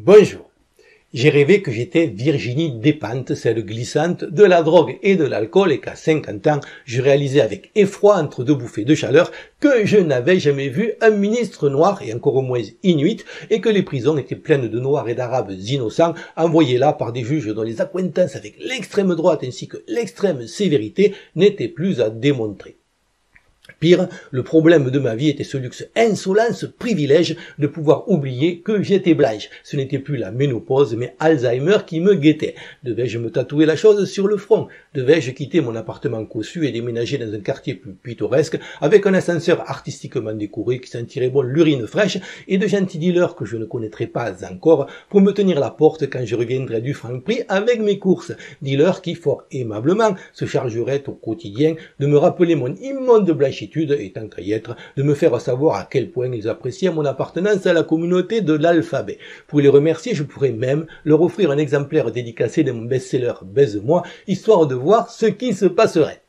Bonjour. J'ai rêvé que j'étais Virginie Despentes, celle glissante de la drogue et de l'alcool, et qu'à 50 ans, je réalisais avec effroi entre deux bouffées de chaleur que je n'avais jamais vu un ministre noir, et encore moins inuit, et que les prisons étaient pleines de noirs et d'arabes innocents, envoyés là par des juges dont les accointances avec l'extrême droite ainsi que l'extrême sévérité n'étaient plus à démontrer. Pire, le problème de ma vie était ce luxe insolent, ce privilège de pouvoir oublier que j'étais blanche. Ce n'était plus la ménopause, mais Alzheimer qui me guettait. Devais-je me tatouer la chose sur le front? Devais-je quitter mon appartement cossu et déménager dans un quartier plus pittoresque, avec un ascenseur artistiquement décoré qui sentirait bon l'urine fraîche et de gentils dealers que je ne connaîtrais pas encore pour me tenir la porte quand je reviendrais du Franprix avec mes courses? Dealers qui, fort aimablement, se chargeraient au quotidien de me rappeler mon immonde blanchitude et tant qu'à y être, de me faire savoir à quel point ils appréciaient mon appartenance à la communauté de l'alphabet. Pour les remercier, je pourrais même leur offrir un exemplaire dédicacé de mon best-seller Baise-moi, histoire de voir ce qui se passerait.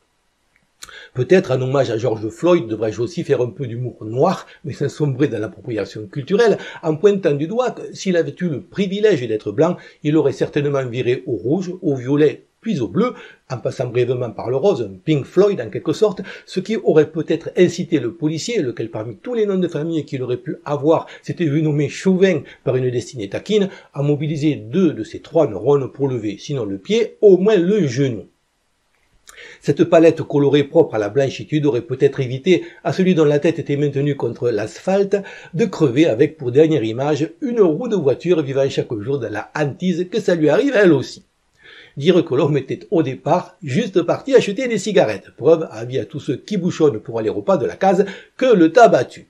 Peut-être en hommage à George Floyd, devrais-je aussi faire un peu d'humour noir, mais sans sombrer dans l'appropriation culturelle, en pointant du doigt que s'il avait eu le privilège d'être blanc, il aurait certainement viré au rouge, au violet, puis au bleu, en passant brièvement par le rose, un Pink Floyd en quelque sorte, ce qui aurait peut-être incité le policier, lequel parmi tous les noms de famille qu'il aurait pu avoir s'était vu nommer Chauvin par une destinée taquine, à mobiliser 2 de ses 3 neurones pour lever, sinon le pied, au moins le genou. Cette palette colorée propre à la blanchitude aurait peut-être évité à celui dont la tête était maintenue contre l'asphalte de crever avec pour dernière image une roue de voiture vivant chaque jour dans la hantise que ça lui arrive elle aussi. Dire que l'homme était au départ juste parti acheter des cigarettes, preuve, avis à tous ceux qui bouchonnent pour aller au pas de la case, que le tabac tue.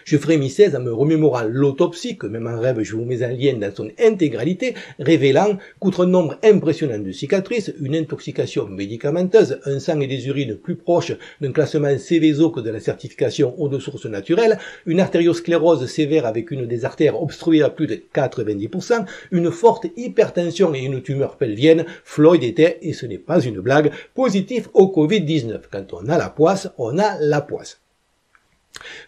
Je frémissais en me remémorant l'autopsie, que même en rêve je vous mets en lien dans son intégralité, révélant qu'outre un nombre impressionnant de cicatrices, une intoxication médicamenteuse, un sang et des urines plus proches d'un classement Céveso que de la certification eau de source naturelle, une artériosclérose sévère avec une des artères obstruée à plus de 90%, une forte hypertension et une tumeur pelvienne, Floyd était, et ce n'est pas une blague, positif au Covid-19. Quand on a la poisse, on a la poisse.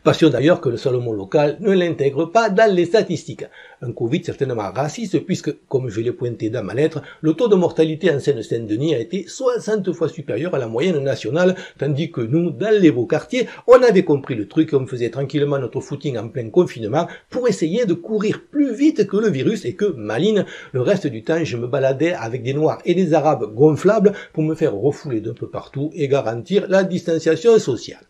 Passion d'ailleurs que le Salomon local ne l'intègre pas dans les statistiques. Un Covid certainement raciste puisque, comme je l'ai pointé dans ma lettre, le taux de mortalité en Seine-Saint-Denis a été 60 fois supérieur à la moyenne nationale, tandis que nous, dans les beaux quartiers, on avait compris le truc et on faisait tranquillement notre footing en plein confinement pour essayer de courir plus vite que le virus et que, maline, le reste du temps je me baladais avec des noirs et des arabes gonflables pour me faire refouler d'un peu partout et garantir la distanciation sociale.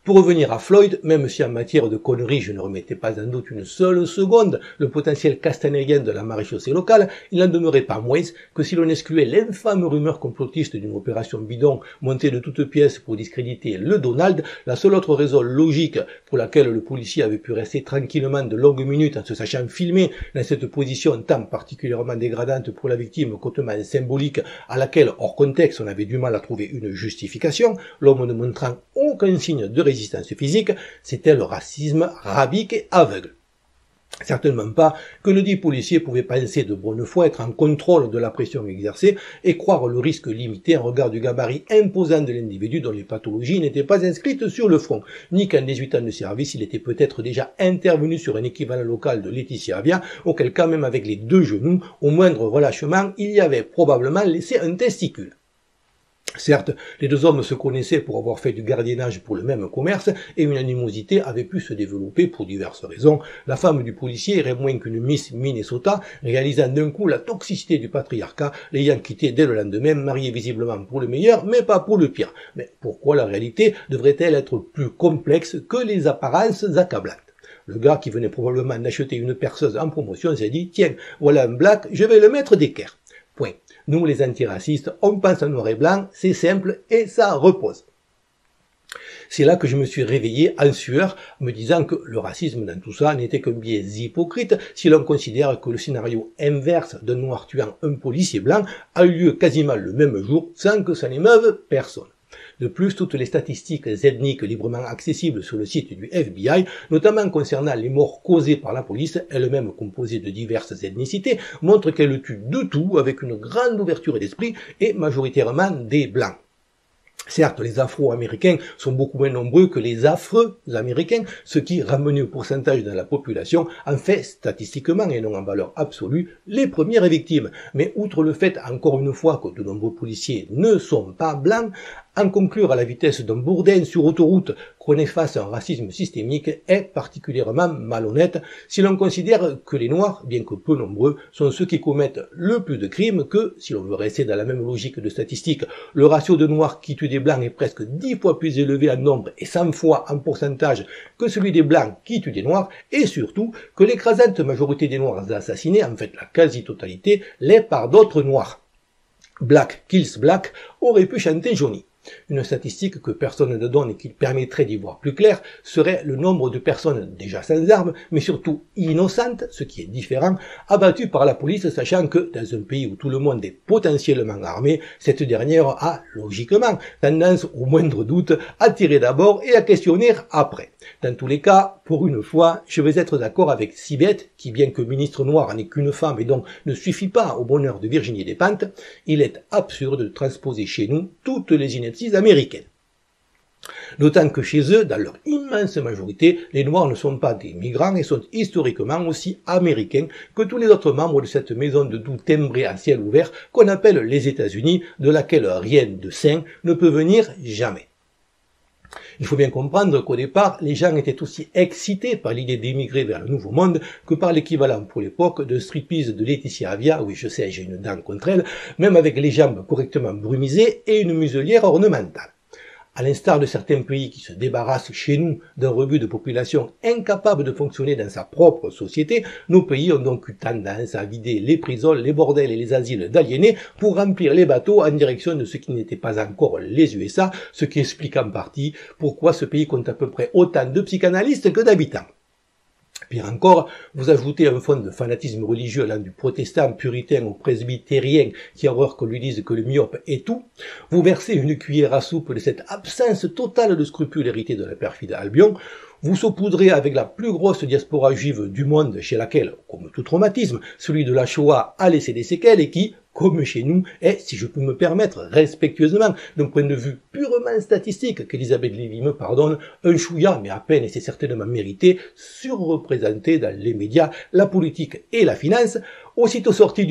Pour revenir à Floyd, même si en matière de conneries je ne remettais pas en doute une seule seconde le potentiel castanéen de la maréchaussée locale, il n'en demeurait pas moins que si l'on excluait l'infâme rumeur complotiste d'une opération bidon montée de toutes pièces pour discréditer le Donald, la seule autre raison logique pour laquelle le policier avait pu rester tranquillement de longues minutes en se sachant filmer dans cette position tant particulièrement dégradante pour la victime qu'hautement symbolique à laquelle, hors contexte, on avait du mal à trouver une justification, l'homme ne montrant aucun signe de résistance physique, c'était le racisme rabique et aveugle. Certainement pas que le dit policier pouvait penser de bonne foi être en contrôle de la pression exercée et croire le risque limité en regard du gabarit imposant de l'individu dont les pathologies n'étaient pas inscrites sur le front, ni qu'en 18 ans de service il était peut-être déjà intervenu sur un équivalent local de Laetitia Avia, auquel cas même avec les 2 genoux, au moindre relâchement, il y avait probablement laissé un testicule. Certes, les 2 hommes se connaissaient pour avoir fait du gardiennage pour le même commerce et une animosité avait pu se développer pour diverses raisons. La femme du policier irait moins qu'une Miss Minnesota, réalisant d'un coup la toxicité du patriarcat, l'ayant quitté dès le lendemain, mariée visiblement pour le meilleur, mais pas pour le pire. Mais pourquoi la réalité devrait-elle être plus complexe que les apparences accablantes? Le gars qui venait probablement d'acheter une perceuse en promotion s'est dit « Tiens, voilà un black, je vais le mettre d'équerre. » Point. Nous, les antiracistes, on pense en noir et blanc, c'est simple et ça repose. C'est là que je me suis réveillé en sueur, me disant que le racisme dans tout ça n'était qu'un biais hypocrite si l'on considère que le scénario inverse d'un noir tuant un policier blanc a eu lieu quasiment le même jour sans que ça n'émeuve personne. De plus, toutes les statistiques ethniques librement accessibles sur le site du FBI, notamment concernant les morts causées par la police, elles-mêmes composées de diverses ethnicités, montrent qu'elle tue de tout avec une grande ouverture d'esprit et majoritairement des blancs. Certes, les Afro-Américains sont beaucoup moins nombreux que les affreux Américains, ce qui, ramené au pourcentage de la population, en fait statistiquement et non en valeur absolue les premières victimes. Mais outre le fait, encore une fois, que de nombreux policiers ne sont pas blancs, en conclure à la vitesse d'un bourdin sur autoroute qu'on est face à un racisme systémique est particulièrement malhonnête si l'on considère que les Noirs, bien que peu nombreux, sont ceux qui commettent le plus de crimes que, si l'on veut rester dans la même logique de statistique, le ratio de Noirs qui tuent des Blancs est presque 10 fois plus élevé en nombre et 100 fois en pourcentage que celui des Blancs qui tuent des Noirs, et surtout que l'écrasante majorité des Noirs assassinés, en fait la quasi-totalité, l'est par d'autres Noirs. Black kills Black aurait pu chanter Johnny. Une statistique que personne ne donne et qui permettrait d'y voir plus clair serait le nombre de personnes déjà sans armes, mais surtout innocentes, ce qui est différent, abattues par la police, sachant que dans un pays où tout le monde est potentiellement armé, cette dernière a logiquement tendance au moindre doute à tirer d'abord et à questionner après. Dans tous les cas, pour une fois, je vais être d'accord avec Sibeth, qui bien que ministre noire n'est qu'une femme et donc ne suffit pas au bonheur de Virginie Despentes, il est absurde de transposer chez nous toutes les inepties américaines. D'autant que chez eux, dans leur immense majorité, les Noirs ne sont pas des migrants et sont historiquement aussi américains que tous les autres membres de cette maison de doux timbrée à ciel ouvert qu'on appelle les États-Unis, de laquelle rien de sain ne peut venir jamais. Il faut bien comprendre qu'au départ, les gens étaient aussi excités par l'idée d'émigrer vers le Nouveau Monde que par l'équivalent pour l'époque de striptease de Laetitia Avia, oui je sais, j'ai une dent contre elle, même avec les jambes correctement brumisées et une muselière ornementale. À l'instar de certains pays qui se débarrassent chez nous d'un rebut de population incapable de fonctionner dans sa propre société, nos pays ont donc eu tendance à vider les prisons, les bordels et les asiles d'aliénés pour remplir les bateaux en direction de ce qui n'était pas encore les USA, ce qui explique en partie pourquoi ce pays compte à peu près autant de psychanalystes que d'habitants. Pire encore, vous ajoutez un fond de fanatisme religieux allant du protestant puritain au presbytérien qui a horreur qu'on lui dise que le myope est tout, vous versez une cuillère à soupe de cette absence totale de scrupules héritée de la perfide Albion, vous saupoudrez avec la plus grosse diaspora juive du monde chez laquelle, comme tout traumatisme, celui de la Shoah a laissé des séquelles et qui, comme chez nous, est, si je peux me permettre, respectueusement, d'un point de vue purement statistique, qu'Elisabeth Lévy me pardonne, un chouïa, mais à peine, et c'est certainement mérité, surreprésenté dans les médias, la politique et la finance, aussitôt sorti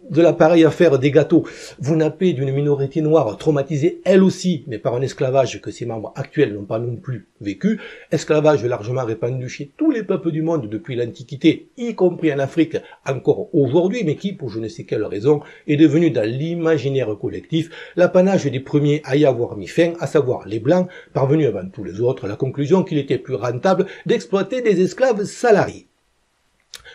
de la pareille affaire des gâteaux, vous nappez d'une minorité noire traumatisée elle aussi, mais par un esclavage que ses membres actuels n'ont pas non plus vécu, esclavage largement répandu chez tous les peuples du monde depuis l'Antiquité, y compris en Afrique encore aujourd'hui, mais qui, pour je ne sais quelle raison, est devenu dans l'imaginaire collectif l'apanage des premiers à y avoir mis fin, à savoir les Blancs, parvenus avant tous les autres à la conclusion qu'il était plus rentable d'exploiter des esclaves salariés.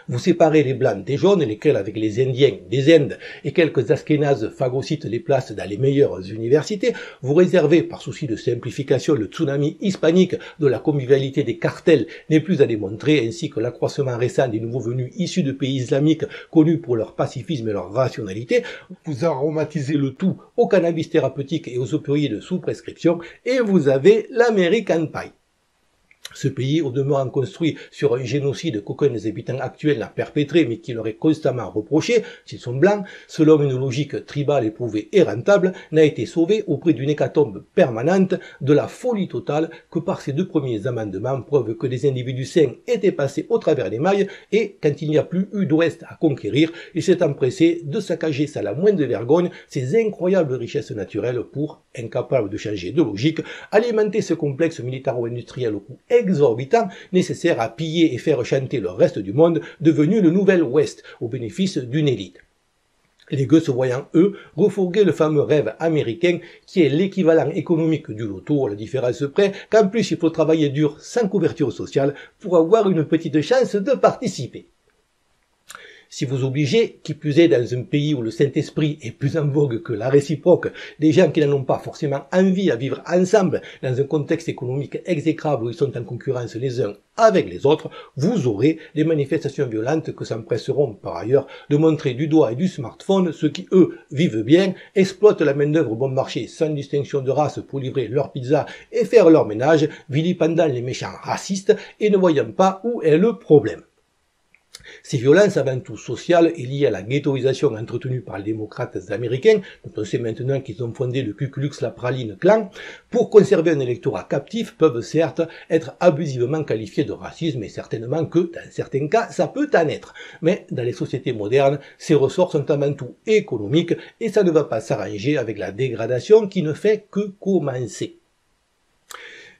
Vous séparez les Blancs des jaunes, lesquels, avec les Indiens des Indes et quelques Askénazes phagocytes les placent dans les meilleures universités. Vous réservez, par souci de simplification, le tsunami hispanique de la convivialité des cartels n'est plus à démontrer, ainsi que l'accroissement récent des nouveaux venus issus de pays islamiques connus pour leur pacifisme et leur rationalité. Vous aromatisez le tout au cannabis thérapeutique et aux opioïdes sous prescription, et vous avez l'American Pie. Ce pays, au demeurant construit sur un génocide qu'aucun des habitants actuels n'a perpétré, mais qui leur est constamment reproché, s'ils sont blancs, selon une logique tribale éprouvée et rentable, n'a été sauvé au prix d'une hécatombe permanente, de la folie totale que par ces deux premiers amendements, preuve que des individus sains étaient passés au travers des mailles, et quand il n'y a plus eu d'Ouest à conquérir, il s'est empressé de saccager sans la moindre vergogne ces incroyables richesses naturelles pour, incapable de changer de logique, alimenter ce complexe militaro-industriel au coût exorbitant nécessaire à piller et faire chanter le reste du monde devenu le nouvel Ouest au bénéfice d'une élite. Les gueux se voyant, eux, refourguer le fameux rêve américain qui est l'équivalent économique du loto, à la différence près qu'en plus il faut travailler dur sans couverture sociale pour avoir une petite chance de participer. Si vous obligez, qui plus est dans un pays où le Saint-Esprit est plus en vogue que la réciproque, des gens qui n'en ont pas forcément envie à vivre ensemble dans un contexte économique exécrable où ils sont en concurrence les uns avec les autres, vous aurez des manifestations violentes que s'empresseront par ailleurs de montrer du doigt et du smartphone ceux qui, eux, vivent bien, exploitent la main-d'œuvre bon marché sans distinction de race pour livrer leur pizza et faire leur ménage, vilipendant les méchants racistes et ne voyant pas où est le problème. Ces violences avant tout sociales et liées à la ghettoisation entretenue par les démocrates américains, dont on sait maintenant qu'ils ont fondé le Ku Klux Praline Klan, pour conserver un électorat captif, peuvent certes être abusivement qualifiés de racisme et certainement que, dans certains cas, ça peut en être. Mais dans les sociétés modernes, ces ressorts sont avant tout économiques et ça ne va pas s'arranger avec la dégradation qui ne fait que commencer.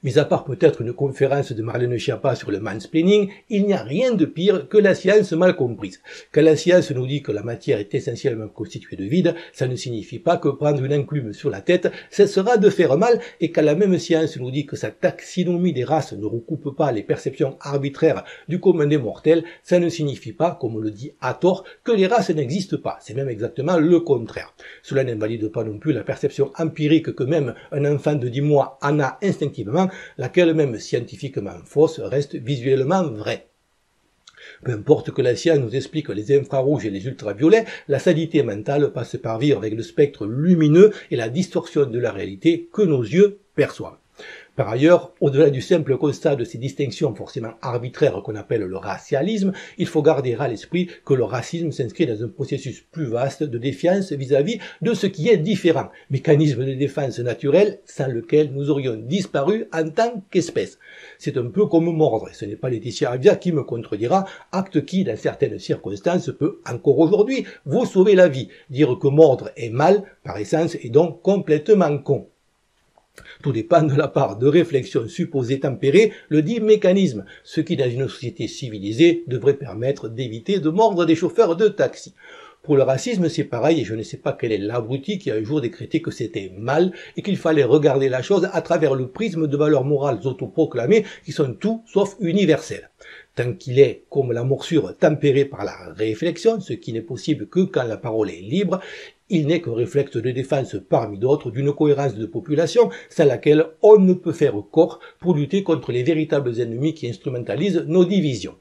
Mis à part peut-être une conférence de Marlène Schiappa sur le mansplaining, il n'y a rien de pire que la science mal comprise. Quand la science nous dit que la matière est essentiellement constituée de vide, ça ne signifie pas que prendre une enclume sur la tête cessera de faire mal, et quand la même science nous dit que sa taxinomie des races ne recoupe pas les perceptions arbitraires du commun des mortels, ça ne signifie pas, comme on le dit à tort, que les races n'existent pas. C'est même exactement le contraire. Cela n'invalide pas non plus la perception empirique que même un enfant de 10 mois en a instinctivement, laquelle même scientifiquement fausse reste visuellement vraie. Peu importe que la science nous explique les infrarouges et les ultraviolets, la sanité mentale passe par vivre avec le spectre lumineux et la distorsion de la réalité que nos yeux perçoivent. Par ailleurs, au-delà du simple constat de ces distinctions forcément arbitraires qu'on appelle le racialisme, il faut garder à l'esprit que le racisme s'inscrit dans un processus plus vaste de défiance vis-à-vis de ce qui est différent, mécanisme de défense naturel sans lequel nous aurions disparu en tant qu'espèce. C'est un peu comme mordre, et ce n'est pas Laetitia Avia qui me contredira, acte qui, dans certaines circonstances, peut encore aujourd'hui vous sauver la vie. Dire que mordre est mal, par essence, est donc complètement con. Tout dépend de la part de réflexion supposée tempérée, le dit mécanisme, ce qui dans une société civilisée devrait permettre d'éviter de mordre des chauffeurs de taxi. Pour le racisme, c'est pareil, et je ne sais pas quel est l'abruti qui a un jour décrété que c'était mal et qu'il fallait regarder la chose à travers le prisme de valeurs morales autoproclamées qui sont tout sauf universelles. Tant qu'il est, comme la morsure, tempéré par la réflexion, ce qui n'est possible que quand la parole est libre, il n'est que réflexe de défense parmi d'autres d'une cohérence de population sans laquelle on ne peut faire corps pour lutter contre les véritables ennemis qui instrumentalisent nos divisions.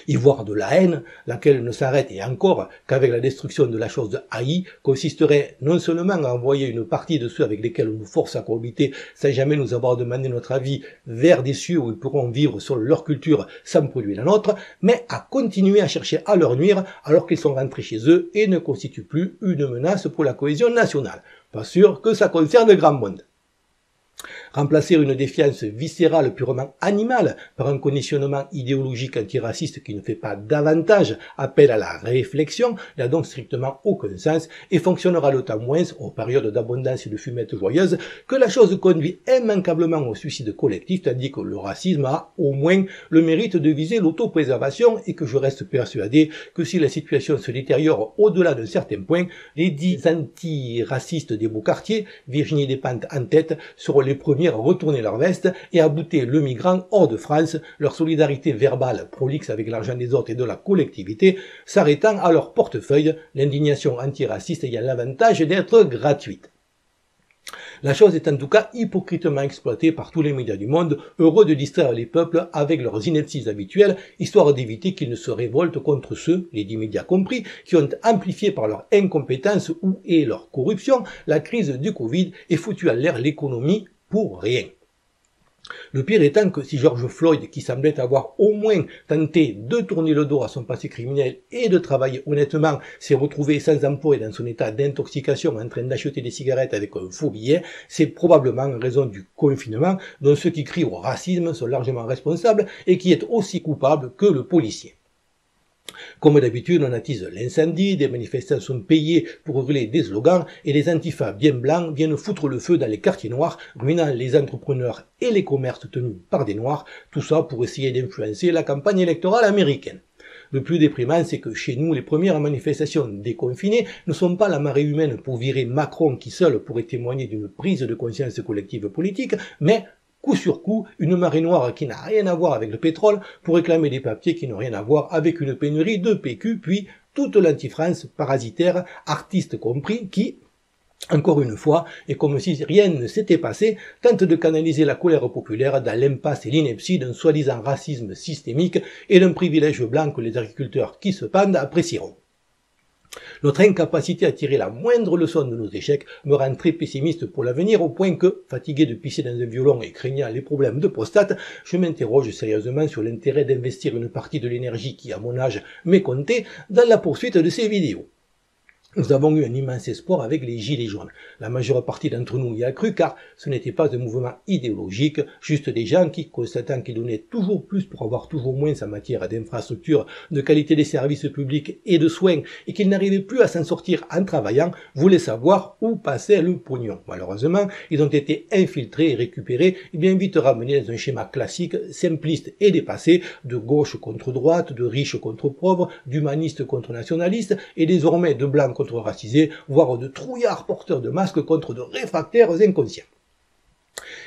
Y voir de la haine, laquelle ne s'arrête et encore qu'avec la destruction de la chose haïe, consisterait non seulement à envoyer une partie de ceux avec lesquels on nous force à cohabiter sans jamais nous avoir demandé notre avis vers des cieux où ils pourront vivre sur leur culture sans polluer la nôtre, mais à continuer à chercher à leur nuire alors qu'ils sont rentrés chez eux et ne constituent plus une menace pour la cohésion nationale. Pas sûr que ça concerne grand monde. Remplacer une défiance viscérale purement animale par un conditionnement idéologique antiraciste qui ne fait pas davantage appel à la réflexion n'a donc strictement aucun sens et fonctionnera d'autant moins aux périodes d'abondance et de fumette joyeuse que la chose conduit immanquablement au suicide collectif, tandis que le racisme a au moins le mérite de viser l'autopréservation et que je reste persuadé que si la situation se détériore au-delà d'un certain point, les dits antiracistes des beaux quartiers, Virginie Despentes en tête, seront les premiers à retourner leur veste et à bouter le migrant hors de France, leur solidarité verbale prolixe avec l'argent des autres et de la collectivité, s'arrêtant à leur portefeuille, l'indignation antiraciste ayant l'avantage d'être gratuite. La chose est en tout cas hypocritement exploitée par tous les médias du monde, heureux de distraire les peuples avec leurs inepties habituelles, histoire d'éviter qu'ils ne se révoltent contre ceux, les 10 médias compris, qui ont amplifié par leur incompétence ou et leur corruption la crise du Covid et foutu à l'air l'économie pour rien. Le pire étant que si George Floyd, qui semblait avoir au moins tenté de tourner le dos à son passé criminel et de travailler honnêtement, s'est retrouvé sans emploi et dans son état d'intoxication en train d'acheter des cigarettes avec un faux billet, c'est probablement en raison du confinement dont ceux qui crient au racisme sont largement responsables et qui est aussi coupable que le policier. Comme d'habitude, on attise l'incendie, des manifestants sont payés pour hurler des slogans et les antifas bien blancs viennent foutre le feu dans les quartiers noirs, ruinant les entrepreneurs et les commerces tenus par des noirs, tout ça pour essayer d'influencer la campagne électorale américaine. Le plus déprimant, c'est que chez nous, les premières manifestations déconfinées ne sont pas la marée humaine pour virer Macron qui seul pourrait témoigner d'une prise de conscience collective politique, mais coup sur coup, une marée noire qui n'a rien à voir avec le pétrole pour réclamer des papiers qui n'ont rien à voir avec une pénurie de PQ, puis toute l'anti-France parasitaire, artistes compris, qui, encore une fois, et comme si rien ne s'était passé, tente de canaliser la colère populaire dans l'impasse et l'ineptie d'un soi-disant racisme systémique et d'un privilège blanc que les agriculteurs qui se pendent apprécieront. Notre incapacité à tirer la moindre leçon de nos échecs me rend très pessimiste pour l'avenir, au point que, fatigué de pisser dans un violon et craignant les problèmes de prostate, je m'interroge sérieusement sur l'intérêt d'investir une partie de l'énergie qui, à mon âge, m'est comptée, dans la poursuite de ces vidéos. Nous avons eu un immense espoir avec les Gilets jaunes. La majeure partie d'entre nous y a cru, car ce n'était pas un mouvement idéologique, juste des gens qui, constatant qu'ils donnaient toujours plus pour avoir toujours moins en matière d'infrastructures, de qualité des services publics et de soins, et qu'ils n'arrivaient plus à s'en sortir en travaillant, voulaient savoir où passait le pognon. Malheureusement, ils ont été infiltrés et récupérés, et bien vite ramenés dans un schéma classique, simpliste et dépassé, de gauche contre droite, de riches contre pauvres, d'humanistes contre nationalistes, et désormais de blancs contre racisés, voire de trouillards porteurs de masques contre de réfractaires inconscients.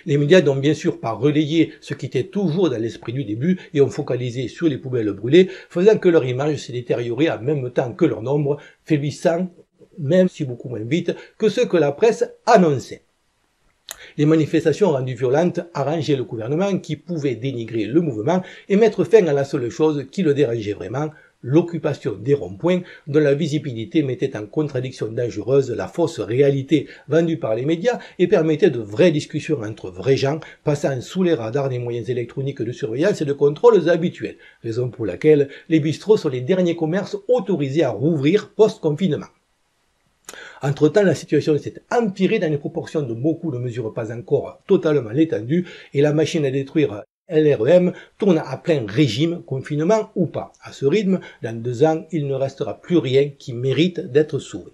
Les médias n'ont bien sûr pas relayé ce qui était toujours dans l'esprit du début et ont focalisé sur les poubelles brûlées, faisant que leur image s'est détériorée en même temps que leur nombre, faiblissant, même si beaucoup moins vite, que ce que la presse annonçait. Les manifestations rendues violentes arrangeaient le gouvernement qui pouvait dénigrer le mouvement et mettre fin à la seule chose qui le dérangeait vraiment, l'occupation des ronds-points dont la visibilité mettait en contradiction dangereuse la fausse réalité vendue par les médias et permettait de vraies discussions entre vrais gens, passant sous les radars des moyens électroniques de surveillance et de contrôle habituels, raison pour laquelle les bistrots sont les derniers commerces autorisés à rouvrir post-confinement. Entre-temps, la situation s'est empirée dans les proportions dont beaucoup ne mesurent pas encore totalement l'étendue et la machine à détruire LREM tourne à plein régime, confinement ou pas. À ce rythme, dans 2 ans, il ne restera plus rien qui mérite d'être sauvé.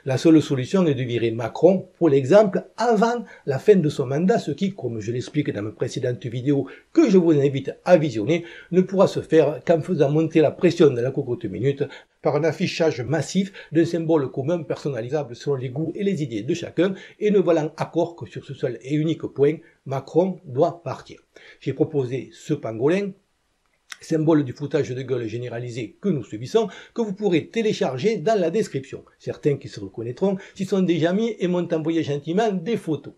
La seule solution est de virer Macron, pour l'exemple, avant la fin de son mandat, ce qui, comme je l'explique dans ma précédente vidéo que je vous invite à visionner, ne pourra se faire qu'en faisant monter la pression de la cocotte minute par un affichage massif d'un symbole commun personnalisable selon les goûts et les idées de chacun et ne valant accord que sur ce seul et unique point, Macron doit partir. J'ai proposé ce pangolin, symbole du foutage de gueule généralisé que nous subissons, que vous pourrez télécharger dans la description. Certains qui se reconnaîtront s'y sont déjà mis et m'ont envoyé gentiment des photos.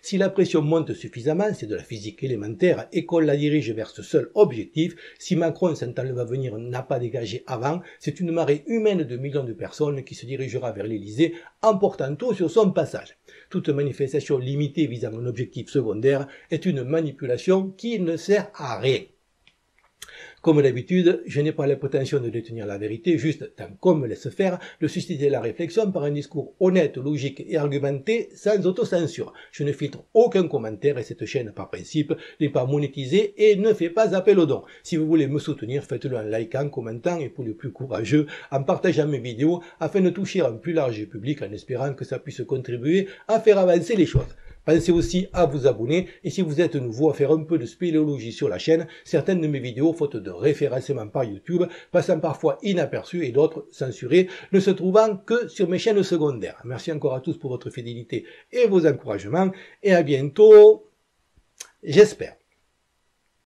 Si la pression monte suffisamment, c'est de la physique élémentaire, et qu'on la dirige vers ce seul objectif, si Macron, sentant le va-venir, n'a pas dégagé avant, c'est une marée humaine de millions de personnes qui se dirigera vers l'Elysée, emportant tout sur son passage. Toute manifestation limitée visant un objectif secondaire est une manipulation qui ne sert à rien. Comme d'habitude, je n'ai pas la prétention de détenir la vérité, juste, tant qu'on me laisse faire, de susciter la réflexion par un discours honnête, logique et argumenté, sans autocensure. Je ne filtre aucun commentaire et cette chaîne, par principe, n'est pas monétisée et ne fait pas appel aux dons. Si vous voulez me soutenir, faites-le en likant, commentant et pour les plus courageux, en partageant mes vidéos afin de toucher un plus large public en espérant que ça puisse contribuer à faire avancer les choses. Pensez aussi à vous abonner et si vous êtes nouveau à faire un peu de spéléologie sur la chaîne, certaines de mes vidéos, faute de référencement par YouTube, passant parfois inaperçues et d'autres censurées, ne se trouvant que sur mes chaînes secondaires. Merci encore à tous pour votre fidélité et vos encouragements et à bientôt, j'espère.